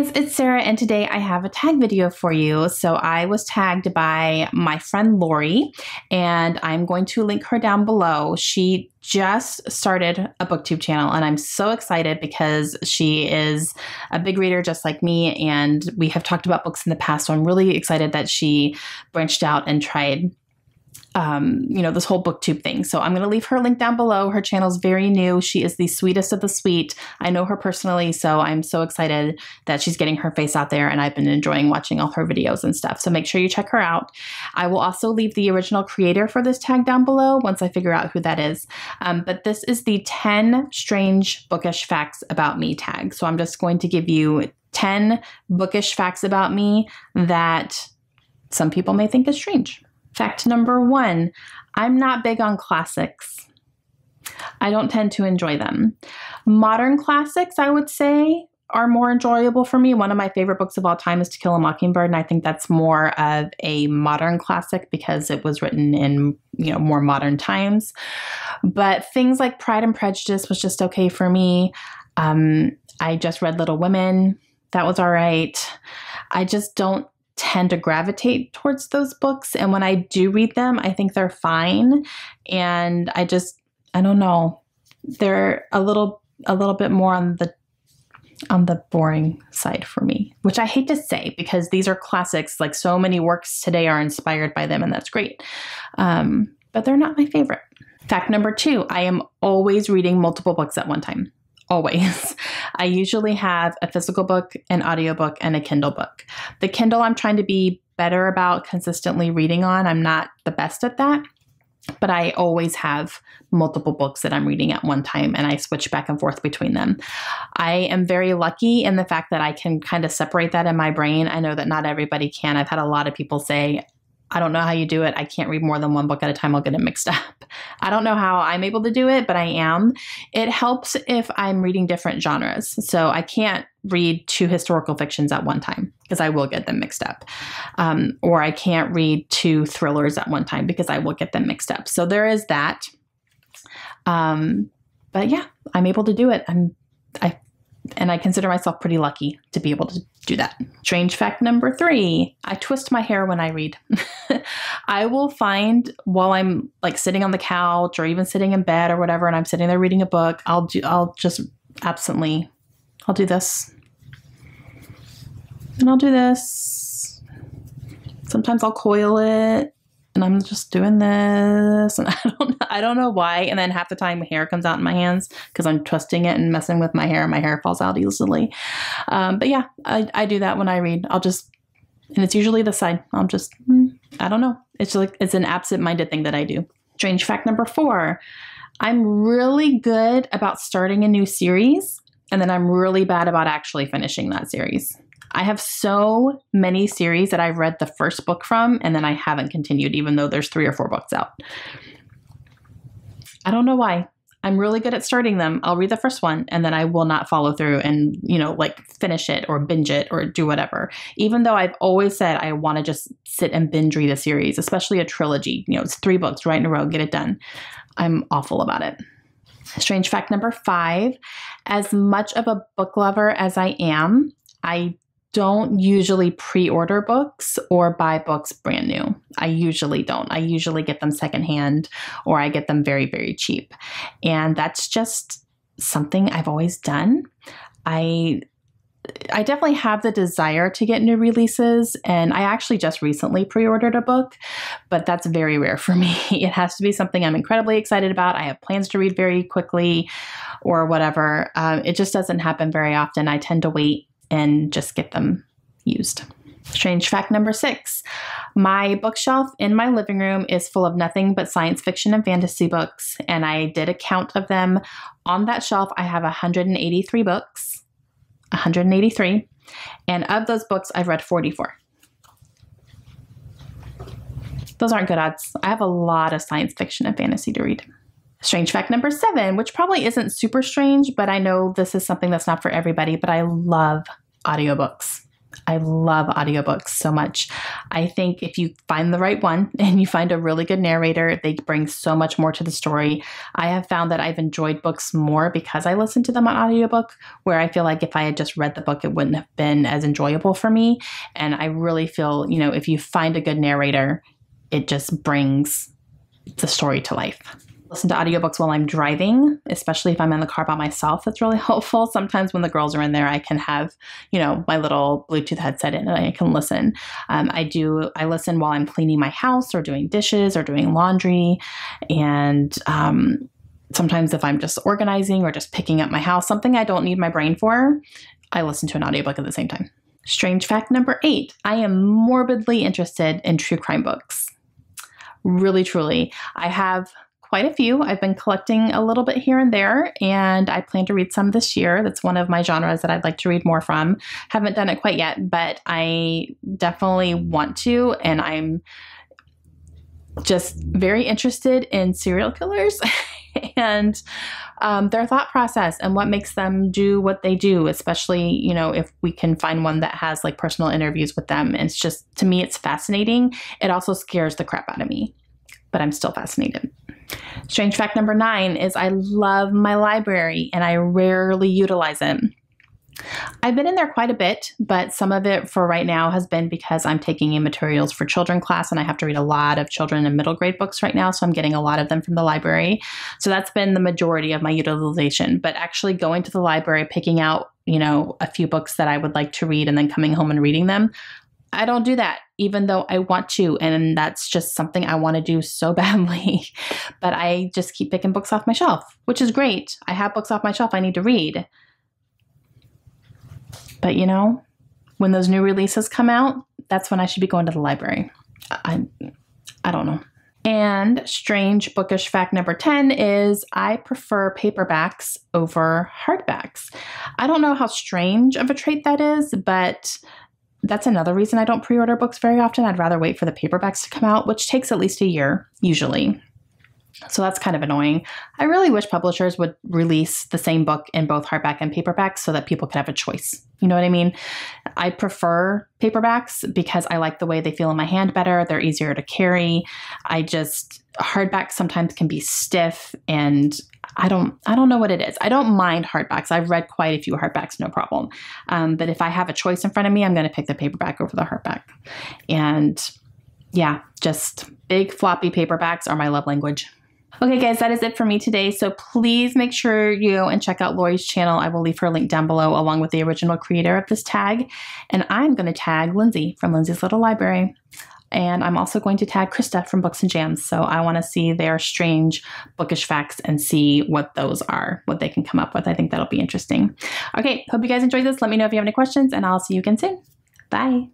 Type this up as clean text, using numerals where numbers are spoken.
guys, it's Sarah, and today I have a tag video for you. So I was tagged by my friend Laurie, and I'm going to link her down below. She just started a booktube channel, and I'm so excited because she is a big reader just like me, and we have talked about books in the past, so I'm really excited that she branched out and tried this whole booktube thing. So I'm going to leave her link down below. Her channel is very new. She is the sweetest of the sweet. I know her personally, so I'm so excited that she's getting her face out there, and I've been enjoying watching all her videos and stuff. So make sure you check her out. I will also leave the original creator for this tag down below once I figure out who that is. But this is the 10 strange bookish facts about me tag. So I'm just going to give you 10 bookish facts about me that some people may think is strange. Fact number 1, I'm not big on classics. I don't tend to enjoy them. Modern classics, I would say, are more enjoyable for me. One of my favorite books of all time is To Kill a Mockingbird, and I think that's more of a modern classic because it was written in, more modern times. But things like Pride and Prejudice was just okay for me. I just read Little Women. That was all right. I just don't tend to gravitate towards those books, and when I do read them, I think they're fine, and I don't know, they're a little bit more on the boring side for me, which I hate to say because these are classics. Like, so many works today are inspired by them, and that's great, but they're not my favorite. Fact number 2, I am always reading multiple books at one time. Always. I usually have a physical book, an audiobook, and a Kindle book. The Kindle I'm trying to be better about consistently reading on. I'm not the best at that, but I always have multiple books that I'm reading at one time, and I switch back and forth between them. I am very lucky in the fact that I can kind of separate that in my brain. I know that not everybody can. I've had a lot of people say, I don't know how you do it. I can't read more than one book at a time. I'll get it mixed up. I don't know how I'm able to do it, but I am. It helps if I'm reading different genres. So I can't read 2 historical fictions at one time because I will get them mixed up. Or I can't read 2 thrillers at one time because I will get them mixed up. So there is that. But yeah, I'm able to do it. And I consider myself pretty lucky to be able to do that. Strange fact number 3, I twist my hair when I read. I will find while I'm like sitting on the couch or even sitting in bed or whatever, and I'm sitting there reading a book, I'll just absently, I'll do this. And I'll do this. Sometimes I'll coil it. And I'm just doing this, and I don't know why. And then half the time hair comes out in my hands because I'm twisting it and messing with my hair, and my hair falls out easily. But yeah, I do that when I read. And it's usually the side. I don't know. It's an absent-minded thing that I do. Strange fact number 4, I'm really good about starting a new series, and then I'm really bad about actually finishing that series. I have so many series that I've read the first book from, and then I haven't continued, even though there's 3 or 4 books out. I don't know why. I'm really good at starting them. I'll read the first one, and then I will not follow through and, finish it or binge it or do whatever. Even though I've always said I want to just sit and binge read a series, especially a trilogy. It's 3 books right in a row, get it done. I'm awful about it. Strange fact number 5, as much of a book lover as I am, I don't usually pre-order books or buy books brand new. I usually don't. I usually get them secondhand, or I get them very, very cheap. And that's just something I've always done. I definitely have the desire to get new releases, and I actually just recently pre-ordered a book, but that's very rare for me. It has to be something I'm incredibly excited about. I have plans to read very quickly or whatever. It just doesn't happen very often. I tend to wait and just get them used. Strange fact number 6, my bookshelf in my living room is full of nothing but science fiction and fantasy books, and I did a count of them. On that shelf, I have 183 books, 183, and of those books, I've read 44. Those aren't good odds. I have a lot of science fiction and fantasy to read. Strange fact number 7, which probably isn't super strange, but I know this is something that's not for everybody, but I love audiobooks. I love audiobooks so much. I think if you find the right one and you find a really good narrator, they bring so much more to the story. I have found that I've enjoyed books more because I listen to them on audiobook, where I feel like if I had just read the book, it wouldn't have been as enjoyable for me. And I really feel, if you find a good narrator, it just brings the story to life. Listen to audiobooks while I'm driving, especially if I'm in the car by myself. That's really helpful. Sometimes when the girls are in there, I can have, my little Bluetooth headset in and I can listen. I listen while I'm cleaning my house or doing dishes or doing laundry. And sometimes if I'm just organizing or just picking up my house, something I don't need my brain for, I listen to an audiobook at the same time. Strange fact number 8, I am morbidly interested in true crime books. Really, truly. I have quite a few. I've been collecting a little bit here and there, and I plan to read some this year. That's one of my genres that I'd like to read more from. Haven't done it quite yet, but I definitely want to, and I'm just very interested in serial killers and their thought process and what makes them do what they do, especially, if we can find one that has like personal interviews with them. And it's just, to me, it's fascinating. It also scares the crap out of me, but I'm still fascinated. Strange fact number 9 is I love my library and I rarely utilize it. I've been in there quite a bit, but some of it for right now has been because I'm taking in materials for children class and I have to read a lot of children and middle grade books right now. So I'm getting a lot of them from the library. So that's been the majority of my utilization, but actually going to the library, picking out, a few books that I would like to read and then coming home and reading them, I don't do that, even though I want to. And that's just something I want to do so badly. But I just keep picking books off my shelf, which is great. I have books off my shelf I need to read. But when those new releases come out, that's when I should be going to the library. I don't know. And strange bookish fact number 10 is I prefer paperbacks over hardbacks. I don't know how strange of a trait that is, but that's another reason I don't pre-order books very often. I'd rather wait for the paperbacks to come out, which takes at least a year, usually. So that's kind of annoying. I really wish publishers would release the same book in both hardback and paperback so that people could have a choice. You know what I mean? I prefer paperbacks because I like the way they feel in my hand better. They're easier to carry. Hardbacks sometimes can be stiff and I don't know what it is. I don't mind hardbacks. I've read quite a few hardbacks, no problem. But if I have a choice in front of me, I'm going to pick the paperback over the hardback. And yeah, just big floppy paperbacks are my love language. Okay, guys, that is it for me today. So please make sure you go and check out Laurie's channel. I will leave her link down below along with the original creator of this tag. And I'm going to tag Lindsay from Lindsay's Little Library. And I'm also going to tag Krista from Books and Jams. So I want to see their strange bookish facts and see what those are, what they can come up with. I think that'll be interesting. Okay, hope you guys enjoyed this. Let me know if you have any questions and I'll see you again soon. Bye.